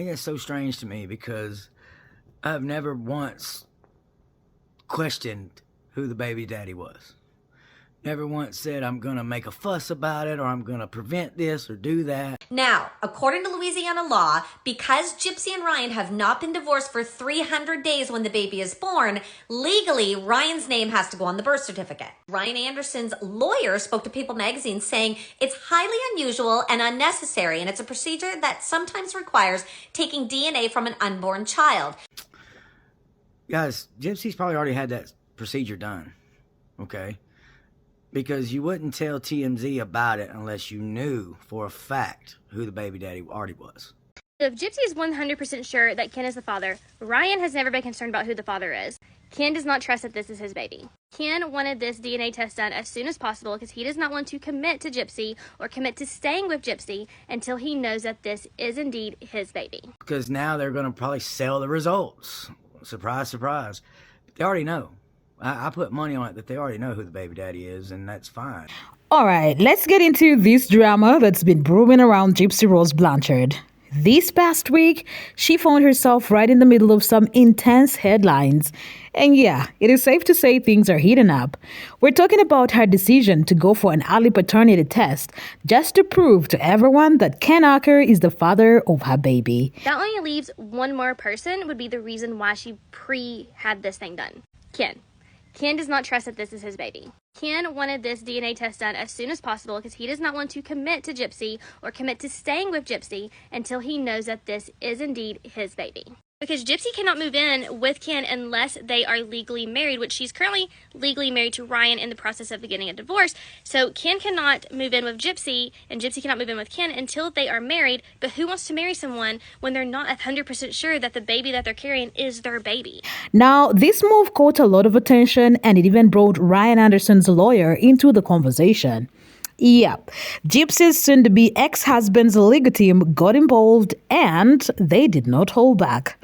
think that's so strange to me because I've never once questioned who the baby daddy was. Never once said I'm going to make a fuss about it or I'm going to prevent this or do that. Now, according to Louisiana law, because Gypsy and Ryan have not been divorced for 300 days when the baby is born, legally, Ryan's name has to go on the birth certificate. Ryan Anderson's lawyer spoke to People magazine saying it's highly unusual and unnecessary, and it's a procedure that sometimes requires taking DNA from an unborn child. Guys, Gypsy's probably already had that procedure done, okay? Because you wouldn't tell TMZ about it unless you knew for a fact who the baby daddy already was. If Gypsy is 100% sure that Ken is the father, Ryan has never been concerned about who the father is. Ken does not trust that this is his baby. Ken wanted this DNA test done as soon as possible because he does not want to commit to Gypsy or commit to staying with Gypsy until he knows that this is indeed his baby. Because now they're going to probably sell the results. Surprise, surprise. They already know. I put money on it that they already know who the baby daddy is, and that's fine. All right, let's get into this drama that's been brewing around Gypsy Rose Blanchard. This past week, she found herself right in the middle of some intense headlines. And yeah, it is safe to say things are heating up. We're talking about her decision to go for an early paternity test just to prove to everyone that Ken Acker is the father of her baby. That only leaves one more person would be the reason why she had this thing done. Ken. Ken does not trust that this is his baby. Ken wanted this DNA test done as soon as possible because he does not want to commit to Gypsy or commit to staying with Gypsy until he knows that this is indeed his baby. Because Gypsy cannot move in with Ken unless they are legally married, which she's currently legally married to Ryan in the process of getting a divorce. So Ken cannot move in with Gypsy, and Gypsy cannot move in with Ken until they are married. But who wants to marry someone when they're not 100% sure that the baby that they're carrying is their baby? Now, this move caught a lot of attention, and it even brought Ryan Anderson's lawyer into the conversation. Yep, Gypsy's soon-to-be ex-husband's legal team got involved, and they did not hold back.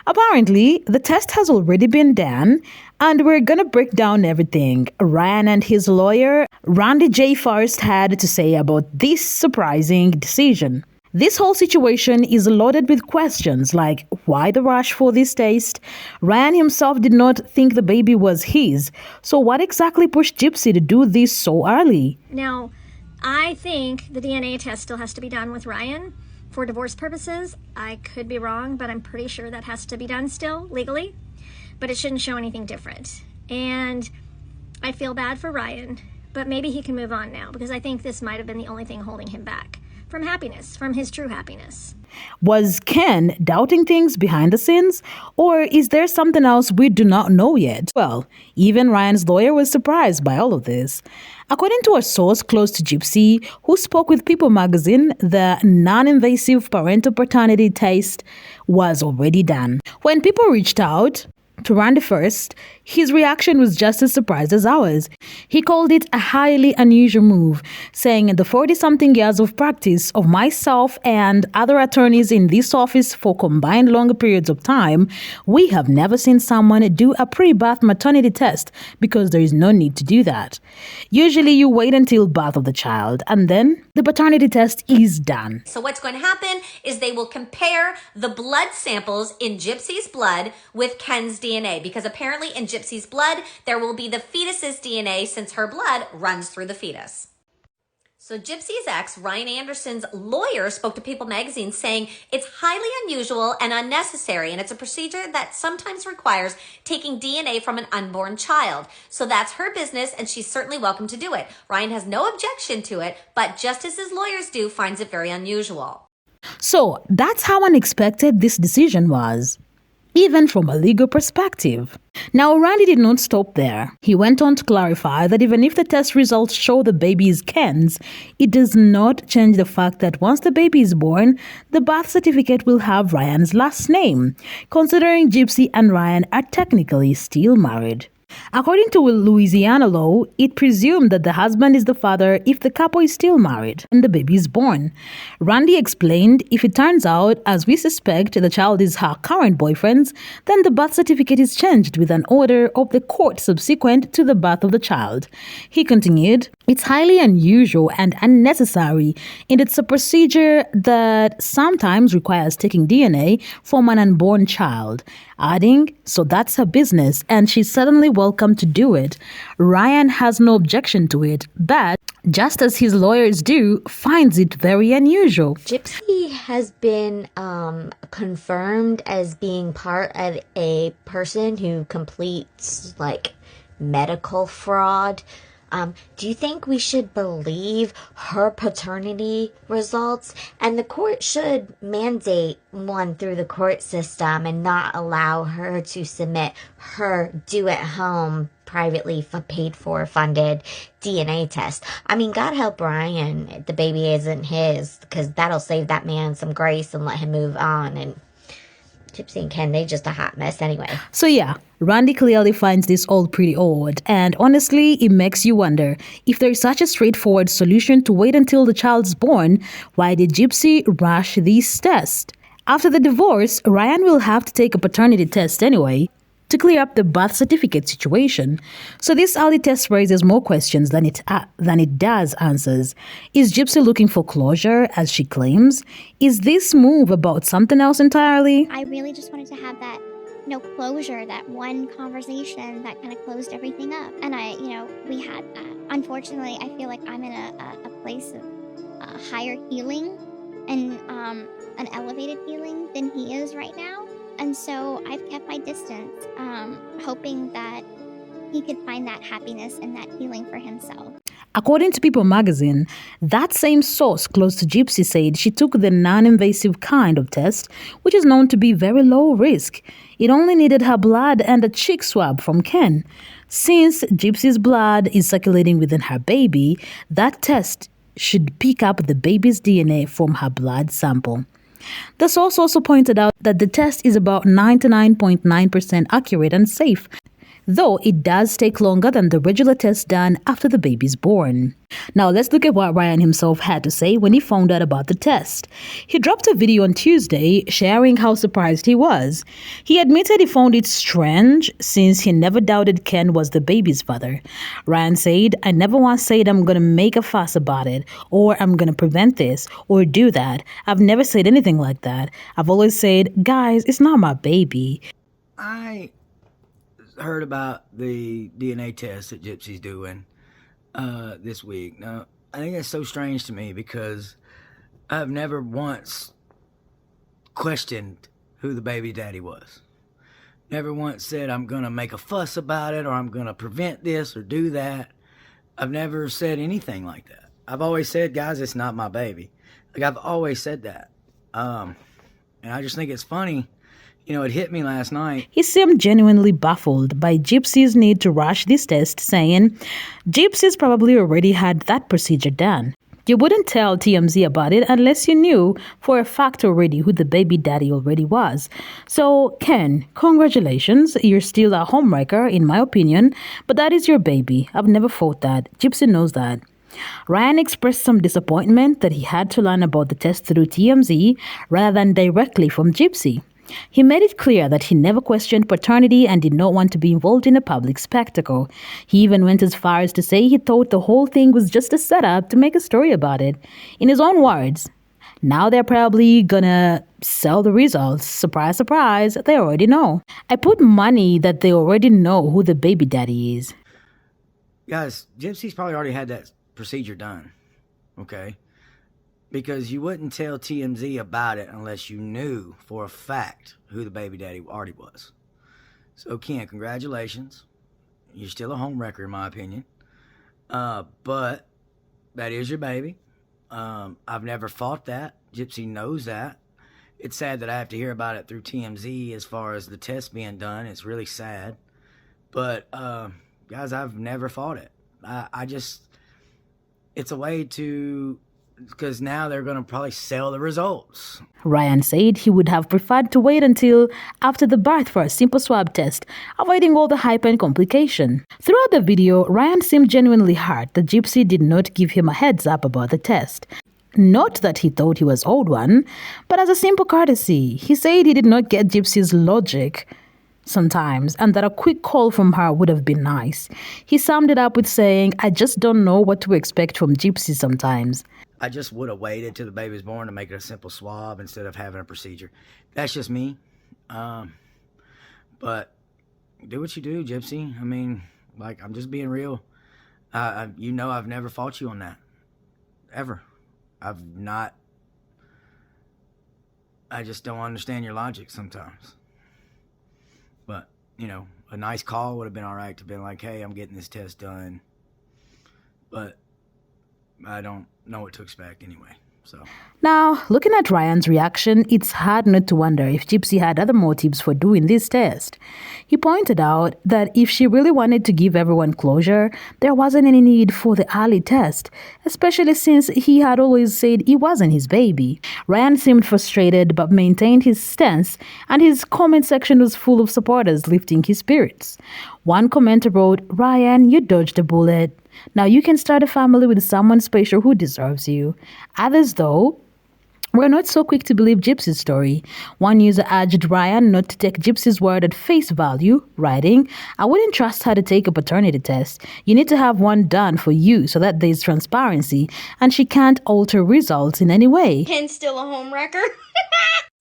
Apparently, the test has already been done, and we're gonna break down everything Ryan and his lawyer, Randy J. Forrest, had to say about this surprising decision. This whole situation is loaded with questions like why the rush for this test? Ryan himself did not think the baby was his, so what exactly pushed Gypsy to do this so early? Now, I think the DNA test still has to be done with Ryan for divorce purposes. I could be wrong, but I'm pretty sure that has to be done still legally, but it shouldn't show anything different. And I feel bad for Ryan, but maybe he can move on now because I think this might have been the only thing holding him back from happiness, from his true happiness. Was Ken doubting things behind the scenes? Or is there something else we do not know yet? Well, even Ryan's lawyer was surprised by all of this. According to a source close to Gypsy, who spoke with People magazine, the non-invasive parental paternity test was already done. When people reached out to Randy first, his reaction was just as surprised as ours. He called it a highly unusual move, saying the 40-something years of practice of myself and other attorneys in this office for combined longer periods of time, we have never seen someone do a pre-birth maternity test because there is no need to do that. Usually you wait until birth of the child and then the paternity test is done. So what's going to happen is they will compare the blood samples in Gypsy's blood with Ken's DNA, because apparently in Gypsy's blood, there will be the fetus's DNA since her blood runs through the fetus. So Gypsy's ex, Ryan Anderson's lawyer, spoke to People magazine saying it's highly unusual and unnecessary, and it's a procedure that sometimes requires taking DNA from an unborn child. So that's her business, and she's certainly welcome to do it. Ryan has no objection to it, but just as his lawyers do, finds it very unusual. So that's how unexpected this decision was, even from a legal perspective. Now, Randy did not stop there. He went on to clarify that even if the test results show the baby is Ken's, it does not change the fact that once the baby is born, the birth certificate will have Ryan's last name, considering Gypsy and Ryan are technically still married. According to Louisiana law, it presumed that the husband is the father if the couple is still married and the baby is born. Randy explained if it turns out, as we suspect, the child is her current boyfriend's, then the birth certificate is changed with an order of the court subsequent to the birth of the child. He continued, It's highly unusual and unnecessary, and it's a procedure that sometimes requires taking DNA from an unborn child. Adding, so that's her business, and she's certainly welcome to do it. Ryan has no objection to it, but just as his lawyers do, finds it very unusual. Gypsy has been confirmed as being part of a person who completes like medical fraud. Do you think we should believe her paternity results? And the court should mandate one through the court system and not allow her to submit her do-at-home, privately paid for, funded DNA test. I mean, God help Ryan, the baby isn't his, because that'll save that man some grace and let him move on. And Gypsy and Ken, they just a hot mess anyway. So yeah, Randy clearly finds this all pretty odd, and honestly, it makes you wonder, if there is such a straightforward solution to wait until the child's born, why did Gypsy rush these tests? After the divorce, Ryan will have to take a paternity test anyway, to clear up the birth certificate situation. So this early test raises more questions than it does answers. Is Gypsy looking for closure, as she claims? Is this move about something else entirely? I really just wanted to have that, closure, that one conversation that kind of closed everything up. And we had that. Unfortunately, I feel like I'm in a place of higher healing and an elevated healing than he is right now. And so I've kept my distance, hoping that he could find that happiness and that healing for himself. According to People magazine, that same source close to Gypsy said she took the non-invasive kind of test, which is known to be very low risk. It only needed her blood and a cheek swab from Ken. Since Gypsy's blood is circulating within her baby, that test should pick up the baby's DNA from her blood sample. The source also pointed out that the test is about 99.9% accurate and safe, though it does take longer than the regular test done after the baby's born. Now let's look at what Ryan himself had to say when he found out about the test. He dropped a video on Tuesday sharing how surprised he was. He admitted he found it strange since he never doubted Ken was the baby's father. Ryan said, "I never once said I'm going to make a fuss about it, or I'm going to prevent this, or do that. I've never said anything like that. I've always said, guys, it's not my baby." I heard about the DNA test that Gypsy's doing this week. Now, I think that's so strange to me because I've never once questioned who the baby daddy was. Never once said I'm going to make a fuss about it or I'm going to prevent this or do that. I've never said anything like that. I've always said, guys, it's not my baby. Like, I've always said that. And I just think it's funny. It hit me last night. He seemed genuinely baffled by Gypsy's need to rush this test, saying, Gypsy's probably already had that procedure done. You wouldn't tell TMZ about it unless you knew for a fact already who the baby daddy already was. So, Ken, congratulations. You're still a homewrecker, in my opinion, but that is your baby. I've never fought that. Gypsy knows that. Ryan expressed some disappointment that he had to learn about the test through TMZ rather than directly from Gypsy. He made it clear that he never questioned paternity and did not want to be involved in a public spectacle. He even went as far as to say he thought the whole thing was just a setup to make a story about it. In his own words, now they're probably gonna sell the results. Surprise, surprise, they already know. I put money that they already know who the baby daddy is. Guys, Gypsy's probably already had that procedure done, okay? Because you wouldn't tell TMZ about it unless you knew for a fact who the baby daddy already was. So, Ken, congratulations. You're still a homewrecker, in my opinion. But that is your baby. I've never fought that. Gypsy knows that. It's sad that I have to hear about it through TMZ as far as the test being done. It's really sad. But, guys, I've never fought it. It's a way to... because now they're going to probably sell the results. Ryan said he would have preferred to wait until after the birth for a simple swab test, avoiding all the hype and complication. Throughout the video, Ryan seemed genuinely hurt that Gypsy did not give him a heads up about the test. Not that he thought he was owed one, but as a simple courtesy. He said he did not get Gypsy's logic. sometimes, and that a quick call from her would have been nice. He summed it up with saying, I just don't know what to expect from Gypsy sometimes. I just would have waited till the baby's born to make it a simple swab instead of having a procedure. That's just me. But do what you do, Gypsy. I mean, like, I'm just being real. You know, I've never fought you on that. Ever. I've not. I just don't understand your logic sometimes. But, you know, a nice call would have been all right to be like, hey, I'm getting this test done. But I don't know what to expect anyway. So now, looking at Ryan's reaction, it's hard not to wonder if Gypsy had other motives for doing this test. He pointed out that if she really wanted to give everyone closure, there wasn't any need for the early test, especially since he had always said it wasn't his baby. Ryan seemed frustrated but maintained his stance, and his comment section was full of supporters lifting his spirits. One commenter wrote, "Ryan, you dodged a bullet. Now you can start a family with someone special who deserves you." Others, though, were not so quick to believe Gypsy's story. One user urged Ryan not to take Gypsy's word at face value, writing, "I wouldn't trust her to take a paternity test. You need to have one done for you so that there's transparency, and she can't alter results in any way." Ken's still a homewrecker.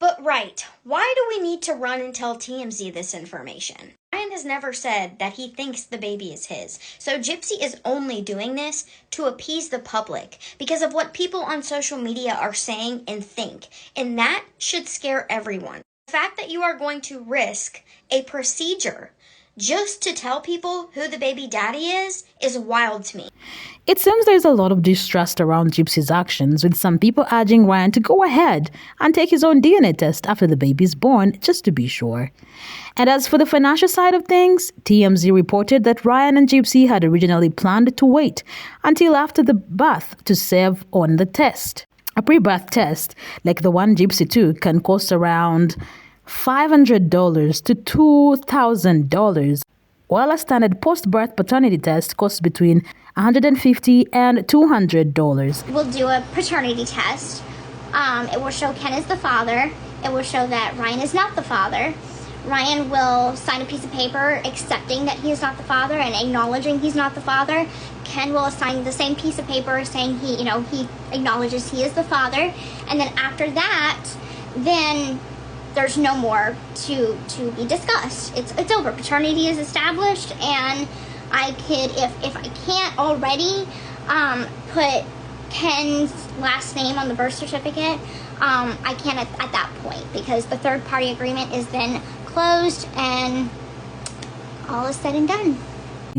But right, why do we need to run and tell TMZ this information? Ryan has never said that he thinks the baby is his. So Gypsy is only doing this to appease the public because of what people on social media are saying and think. And that should scare everyone. The fact that you are going to risk a procedure just to tell people who the baby daddy is wild to me. It seems there's a lot of distrust around Gypsy's actions, with some people urging Ryan to go ahead and take his own DNA test after the baby is born, just to be sure. And as for the financial side of things, TMZ reported that Ryan and Gypsy had originally planned to wait until after the birth to save on the test. A pre-birth test, like the one Gypsy took, can cost around $500 to $2,000, while a standard post-birth paternity test costs between $150 and $200. We'll do a paternity test. It will show Ken is the father. It will show that Ryan is not the father. Ryan will sign a piece of paper accepting that he is not the father and acknowledging he's not the father. Ken will sign the same piece of paper saying he acknowledges he is the father. And then after that, then there's no more to be discussed. It's over. Paternity is established, and I could, if I can't already put Ken's last name on the birth certificate, I can at that point, because the third party agreement is then closed and all is said and done.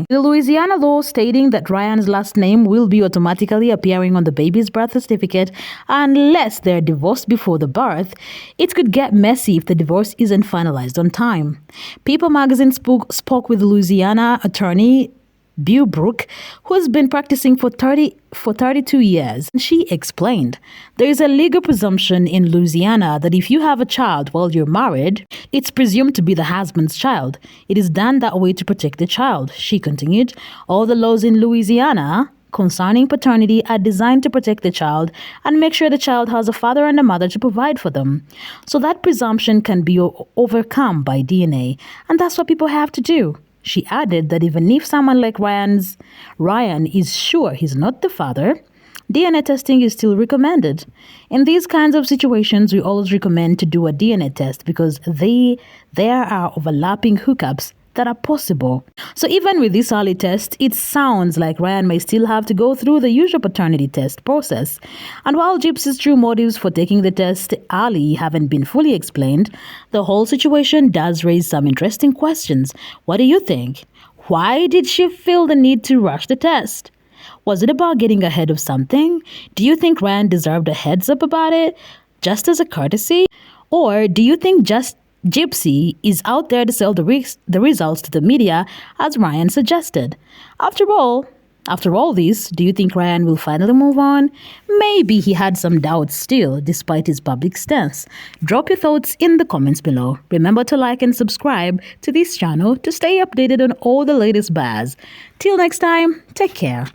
The Louisiana law stating that Ryan's last name will be automatically appearing on the baby's birth certificate unless they're divorced before the birth, it could get messy if the divorce isn't finalized on time. People magazine spoke with Louisiana attorney Beau Brooke, who has been practicing for 32 years. She explained, there is a legal presumption in Louisiana that if you have a child while you're married, it's presumed to be the husband's child. It is done that way to protect the child. She continued, all the laws in Louisiana concerning paternity are designed to protect the child and make sure the child has a father and a mother to provide for them. So that presumption can be overcome by DNA, and that's what people have to do. She added that even if someone like Ryan is sure he's not the father, DNA testing is still recommended. In these kinds of situations, we always recommend to do a DNA test because there are overlapping hookups that are possible. So even with this early test, it sounds like Ryan may still have to go through the usual paternity test process. And while Gypsy's true motives for taking the test early haven't been fully explained, the whole situation does raise some interesting questions. What do you think? Why did she feel the need to rush the test? Was it about getting ahead of something? Do you think Ryan deserved a heads up about it, just as a courtesy? Or do you think Gypsy is out there to sell the results to the media, as Ryan suggested? After all this, do you think Ryan will finally move on? Maybe he had some doubts still, despite his public stance. Drop your thoughts in the comments below. Remember to like and subscribe to this channel to stay updated on all the latest buzz. Till next time, take care.